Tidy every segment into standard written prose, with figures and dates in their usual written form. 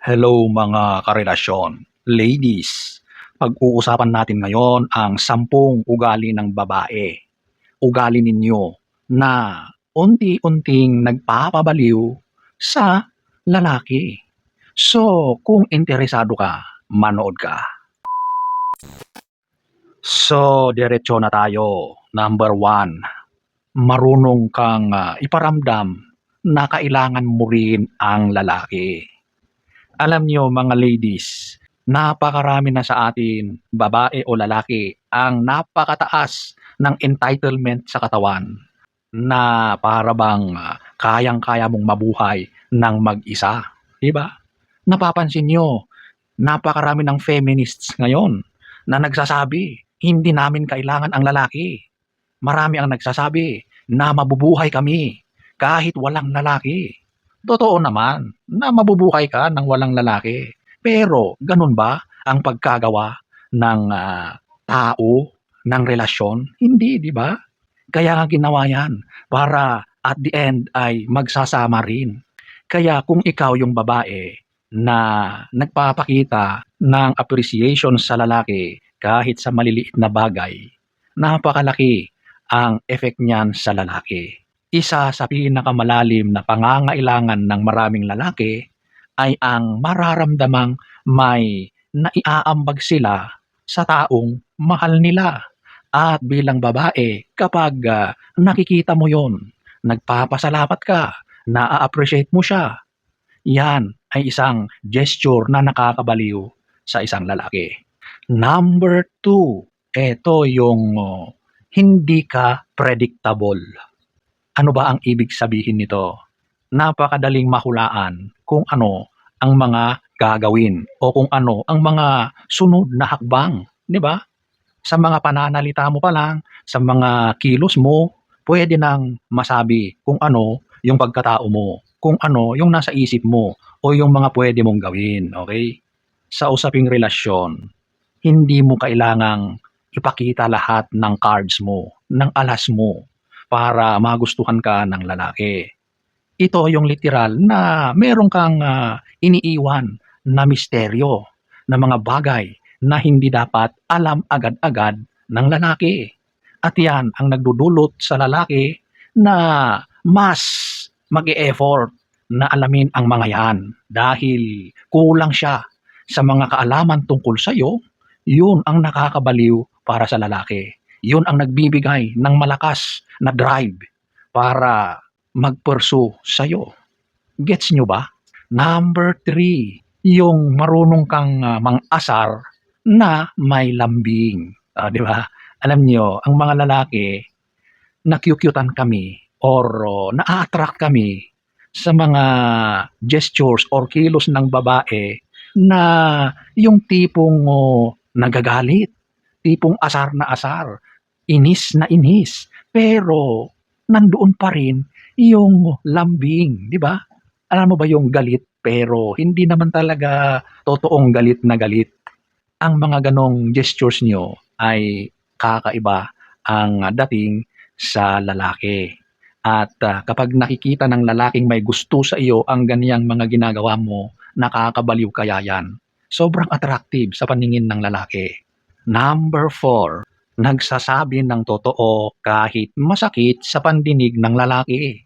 Hello mga karelasyon. Ladies, pag-uusapan natin ngayon ang 10 ugali ng babae. Ugali ninyo na unti-unting nagpapabaliw sa lalaki. So, kung interesado ka, manood ka. So, diretso na tayo. Number 1, marunong kang iparamdam na kailangan mo rin ang lalaki. Alam niyo mga ladies, napakarami na sa atin, babae o lalaki, ang napakataas ng entitlement sa katawan na para bang kayang-kaya mong mabuhay ng mag-isa, 'di ba? Napapansin niyo, napakarami ng feminists ngayon na nagsasabi, hindi namin kailangan ang lalaki. Marami ang nagsasabi na mabubuhay kami kahit walang lalaki. Totoo naman na mabubuhay ka ng walang lalaki. Pero ganun ba ang pagkagawa ng tao, ng relasyon? Hindi, di ba? Kaya nga ginawa yan para at the end ay magsasama rin. Kaya kung ikaw yung babae na nagpapakita ng appreciation sa lalaki kahit sa maliliit na bagay, napakalaki ang effect niyan sa lalaki. Isa sa pinakamalalim na pangangailangan ng maraming lalaki ay ang mararamdamang may naiaambag sila sa taong mahal nila. At bilang babae, kapag nakikita mo yon, nagpapasalamat ka, na-appreciate mo siya, yan ay isang gesture na nakakabaliw sa isang lalaki. Number 2, ito yung hindi ka predictable. Ano ba ang ibig sabihin nito? Napakadaling mahulaan kung ano ang mga gagawin o kung ano ang mga sunod na hakbang, 'di ba? Sa mga pananalita mo pa lang, sa mga kilos mo, pwede nang masabi kung ano yung pagkatao mo, kung ano yung nasa isip mo o yung mga pwede mong gawin, okay? Sa usaping relasyon, hindi mo kailangang ipakita lahat ng cards mo, ng alas mo para magustuhan ka ng lalaki. Ito yung literal na meron kang iniiwan na misteryo, na mga bagay na hindi dapat alam agad-agad ng lalaki. At yan ang nagdudulot sa lalaki na mas mag-e-effort na alamin ang mga yan dahil kulang siya sa mga kaalaman tungkol sa iyo. Yun ang nakakabaliw para sa lalaki. Yun ang nagbibigay ng malakas na drive para mag-pursue sa'yo. Gets nyo ba? Number 3, yung marunong kang mang-asar na may lambing. Di ba? Alam nyo, ang mga lalaki, nakyukyutan kami or na-attract kami sa mga gestures or kilos ng babae na yung tipong nagagalit, tipong asar na asar, inis na inis, pero nandoon pa rin yung lambing, di ba? Alam mo ba yung galit pero hindi naman talaga totoong galit na galit. Ang mga ganong gestures nyo ay kakaiba ang dating sa lalaki. At kapag nakikita ng lalaking may gusto sa iyo ang ganiyang mga ginagawa mo, nakakabaliw kaya yan. Sobrang attractive sa paningin ng lalaki. Number 4, nagsasabi ng totoo kahit masakit sa pandinig ng lalaki.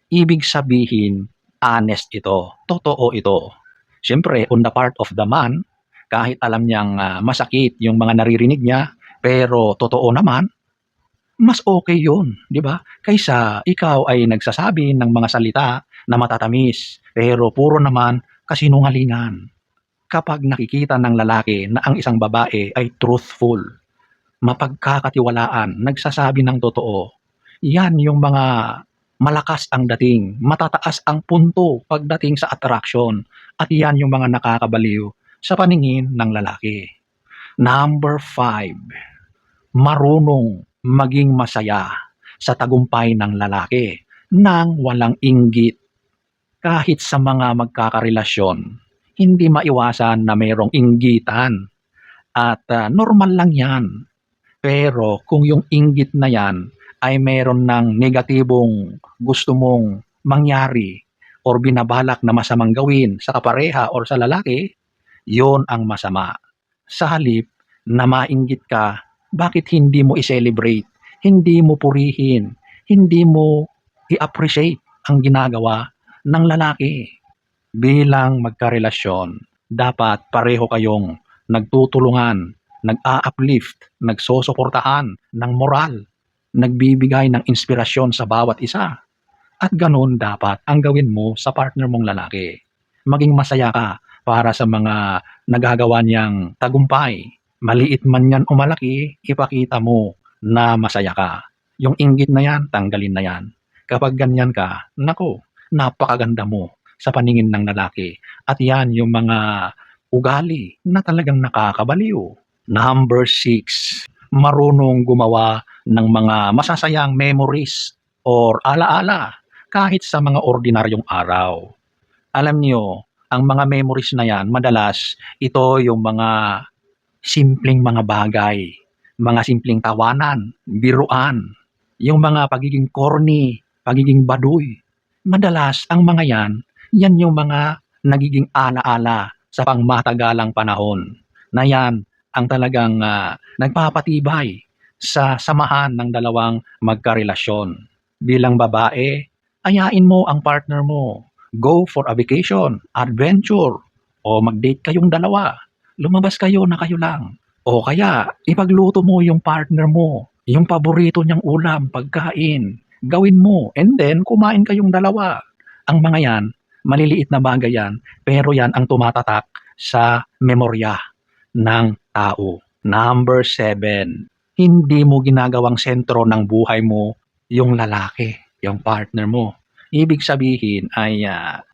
Ibig sabihin, honest ito, totoo ito. Siyempre, on the part of the man, kahit alam niyang masakit yung mga naririnig niya, pero totoo naman, mas okay yun, di ba? Kaysa ikaw ay nagsasabi ng mga salita na matatamis, pero puro naman kasinungalingan. Kapag nakikita ng lalaki na ang isang babae ay truthful, mapagkakatiwalaan, nagsasabi ng totoo, yan yung mga malakas ang dating, matataas ang punto pagdating sa attraction, at yan yung mga nakakabaliw sa paningin ng lalaki. Number 5, marunong maging masaya sa tagumpay ng lalaki nang walang inggit. Kahit sa mga magkakarelasyon, hindi maiwasan na mayroong inggitan at normal lang yan. Pero kung yung inggit na yan ay meron ng negatibong gusto mong mangyari, or binabalak na masamang gawin sa kapareha or sa lalaki, yon ang masama. Sa halip na mainggit ka, bakit hindi mo i-celebrate, hindi mo purihin, hindi mo i-appreciate ang ginagawa ng lalaki? Bilang magkarelasyon, dapat pareho kayong nagtutulungan, nag-a-uplift, nagsusuportahan ng moral, nagbibigay ng inspirasyon sa bawat isa. At gano'n dapat ang gawin mo sa partner mong lalaki. Maging masaya ka para sa mga nagagawa niyang tagumpay. Maliit man yan o malaki, ipakita mo na masaya ka. Yung inggit na yan, tanggalin na yan. Kapag ganyan ka, nako, napakaganda mo sa paningin ng lalaki. At yan yung mga ugali na talagang nakakabaliw. Number 6, marunong gumawa ng mga masasayang memories or alaala kahit sa mga ordinaryong araw. Alam niyo, ang mga memories na yan, madalas ito yung mga simpleng mga bagay, mga simpleng tawanan, biruan, yung mga pagiging corny, pagiging baduy. Madalas ang mga yan yung mga nagiging alaala sa pangmatagalang panahon na yan ang talagang nagpapatibay sa samahan ng dalawang magkarelasyon. Bilang babae, ayain mo ang partner mo. Go for a vacation, adventure, o mag-date kayong dalawa. Lumabas kayo na kayo lang. O kaya, ipagluto mo yung partner mo, yung paborito niyang ulam, pagkain. Gawin mo, and then kumain kayong dalawa. Ang mga yan, maliliit na bagay yan, pero yan ang tumatatak sa memorya ng tao. Number 7, hindi mo ginagawang sentro ng buhay mo yung lalaki, yung partner mo. Ibig sabihin ay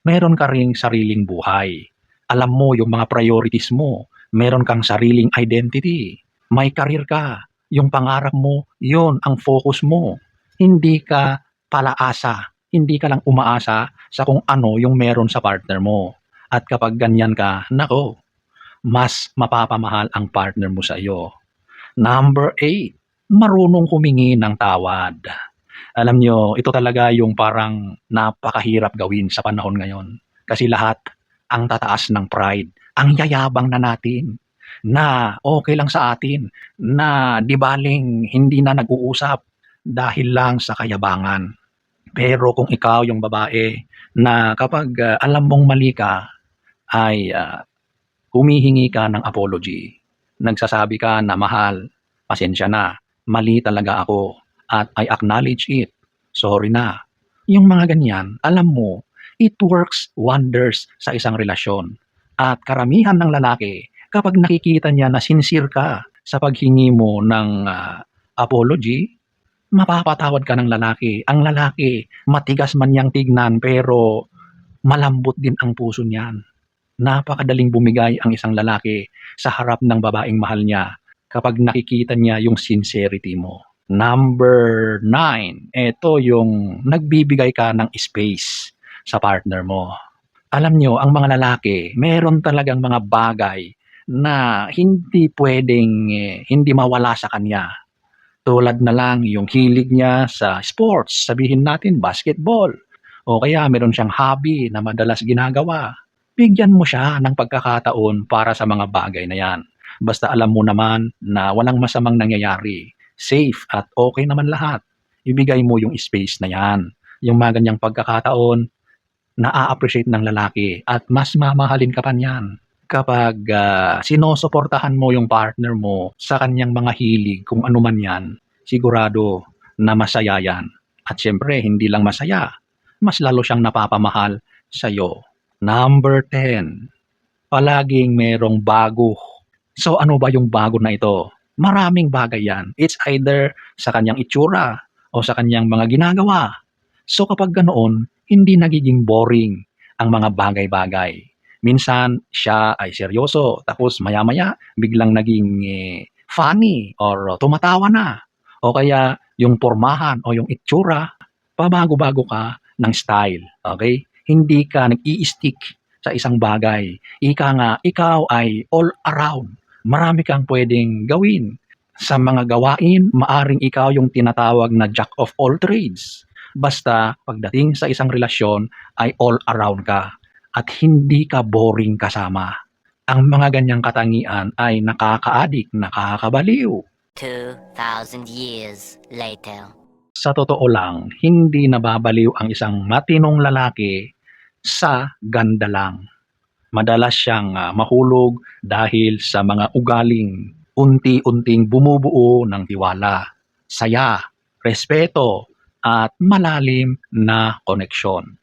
meron ka ring sariling buhay. Alam mo yung mga priorities mo. Meron kang sariling identity. May career ka. Yung pangarap mo, yun ang focus mo. Hindi ka palaasa. Hindi ka lang umaasa sa kung ano yung meron sa partner mo. At kapag ganyan ka, nako, mas mapapamahal ang partner mo sa iyo. Number 8, marunong humingi ng tawad. Alam nyo, ito talaga yung parang napakahirap gawin sa panahon ngayon. Kasi lahat ang tataas ng pride. Ang yayabang na natin na okay lang sa atin na di baling hindi na nag-uusap dahil lang sa kayabangan. Pero kung ikaw yung babae na kapag alam mong mali ka ay humihingi ka ng apology. Nagsasabi ka na mahal, pasensya na, mali talaga ako at I acknowledge it. Sorry na. Yung mga ganyan, alam mo, it works wonders sa isang relasyon. At karamihan ng lalaki, kapag nakikita niya na sincere ka sa paghingi mo ng apology, mapapatawad ka ng lalaki. Ang lalaki, matigas man niyang tignan pero malambot din ang puso niyan. Napakadaling bumigay ang isang lalaki sa harap ng babaeng mahal niya kapag nakikita niya yung sincerity mo. Number 9, ito yung nagbibigay ka ng space sa partner mo. Alam nyo, ang mga lalaki, meron talagang mga bagay na hindi pwedeng hindi mawala sa kanya. Tulad na lang yung hilig niya sa sports, sabihin natin basketball. O kaya meron siyang hobby na madalas ginagawa. Bigyan mo siya ng pagkakataon para sa mga bagay na yan. Basta alam mo naman na walang masamang nangyayari. Safe at okay naman lahat. Ibigay mo yung space na yan. Yung mga ganyang pagkakataon, na-appreciate ng lalaki at mas mamahalin ka pa niyan. Kapag sinusuportahan mo yung partner mo sa kanyang mga hilig, kung ano man yan, sigurado na masaya yan. At syempre, hindi lang masaya, mas lalo siyang napapamahal sa'yo. Number 10, palaging merong bago. So ano ba yung bago na ito? Maraming bagay yan. It's either sa kanyang itsura o sa kanyang mga ginagawa. So kapag ganoon, hindi nagiging boring ang mga bagay-bagay. Minsan siya ay seryoso, tapos maya-maya biglang naging funny or tumatawa na. O kaya yung pormahan o yung itsura, pabago-bago ka ng style. Okay? Hindi ka nag-i-stick sa isang bagay. Ika nga, ikaw ay all around. Marami kang pwedeng gawin. Sa mga gawain, maaring ikaw yung tinatawag na jack of all trades. Basta pagdating sa isang relasyon ay all around ka at hindi ka boring kasama. Ang mga ganyang katangian ay nakaka-addict, nakakabaliw. 2,000 years later. Sa totoo lang, hindi nababaliw ang isang matinong lalaki sa ganda lang. Madalas siyang mahulog dahil sa mga ugaling unti-unting bumubuo ng tiwala, saya, respeto, at malalim na koneksyon.